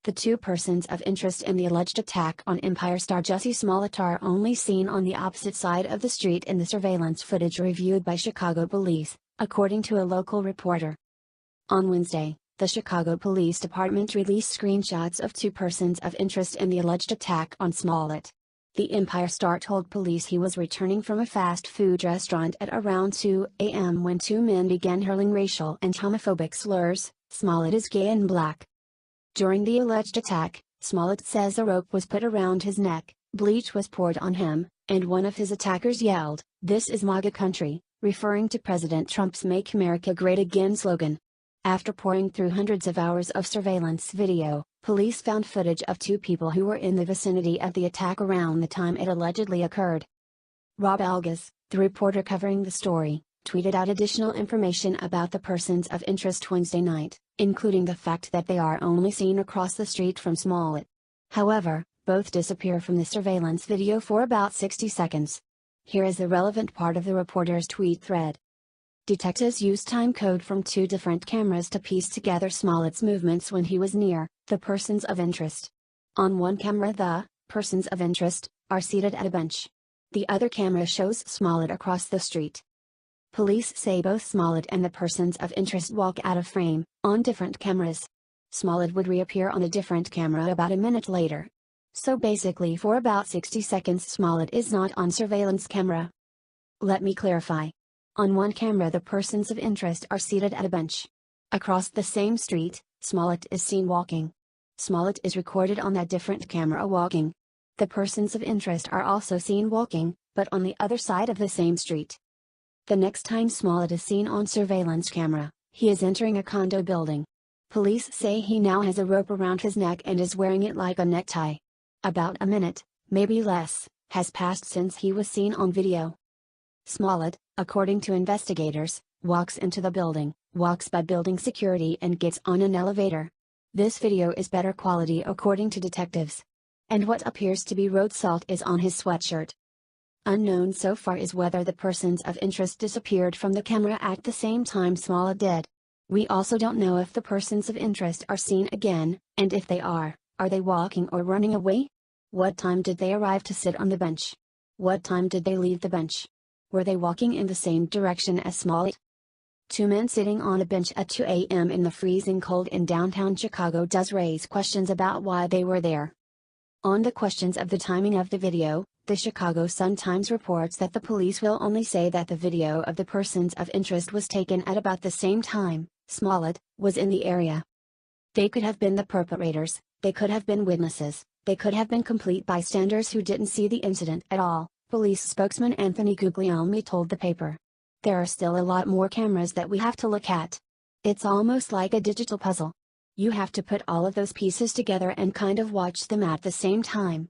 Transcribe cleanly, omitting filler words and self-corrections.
The two persons of interest in the alleged attack on Empire star Jussie Smollett are only seen on the opposite side of the street in the surveillance footage reviewed by Chicago police, according to a local reporter. On Wednesday, the Chicago Police Department released screenshots of two persons of interest in the alleged attack on Smollett. The Empire star told police he was returning from a fast food restaurant at around 2 a.m. when two men began hurling racial and homophobic slurs. "Smollett is gay and black." During the alleged attack, Smollett says a rope was put around his neck, bleach was poured on him, and one of his attackers yelled, "This is MAGA country," referring to President Trump's Make America Great Again slogan. After pouring through hundreds of hours of surveillance video, police found footage of two people who were in the vicinity of the attack around the time it allegedly occurred. Rob Algas, the reporter covering the story, tweeted out additional information about the persons of interest Wednesday night, including the fact that they are only seen across the street from Smollett. However, both disappear from the surveillance video for about 60 seconds. Here is the relevant part of the reporter's tweet thread. Detectives used time code from two different cameras to piece together Smollett's movements when he was near the persons of interest. On one camera, the persons of interest are seated at a bench. The other camera shows Smollett across the street. Police say both Smollett and the persons of interest walk out of frame, on different cameras. Smollett would reappear on a different camera about a minute later. So basically for about 60 seconds Smollett is not on surveillance camera. Let me clarify. On one camera the persons of interest are seated at a bench. Across the same street, Smollett is seen walking. Smollett is recorded on that different camera walking. The persons of interest are also seen walking, but on the other side of the same street. The next time Smollett is seen on surveillance camera, he is entering a condo building. Police say he now has a rope around his neck and is wearing it like a necktie. About a minute, maybe less, has passed since he was seen on video. Smollett, according to investigators, walks into the building, walks by building security and gets on an elevator. This video is better quality according to detectives. And what appears to be road salt is on his sweatshirt. Unknown so far is whether the persons of interest disappeared from the camera at the same time Smollett did. We also don't know if the persons of interest are seen again, and if they are they walking or running away? What time did they arrive to sit on the bench? What time did they leave the bench? Were they walking in the same direction as Smollett? Two men sitting on a bench at 2 a.m. in the freezing cold in downtown Chicago does raise questions about why they were there. On the questions of the timing of the video, the Chicago Sun-Times reports that the police will only say that the video of the persons of interest was taken at about the same time Smollett was in the area. They could have been the perpetrators, they could have been witnesses, they could have been complete bystanders who didn't see the incident at all, police spokesman Anthony Guglielmi told the paper. There are still a lot more cameras that we have to look at. It's almost like a digital puzzle. You have to put all of those pieces together and kind of watch them at the same time,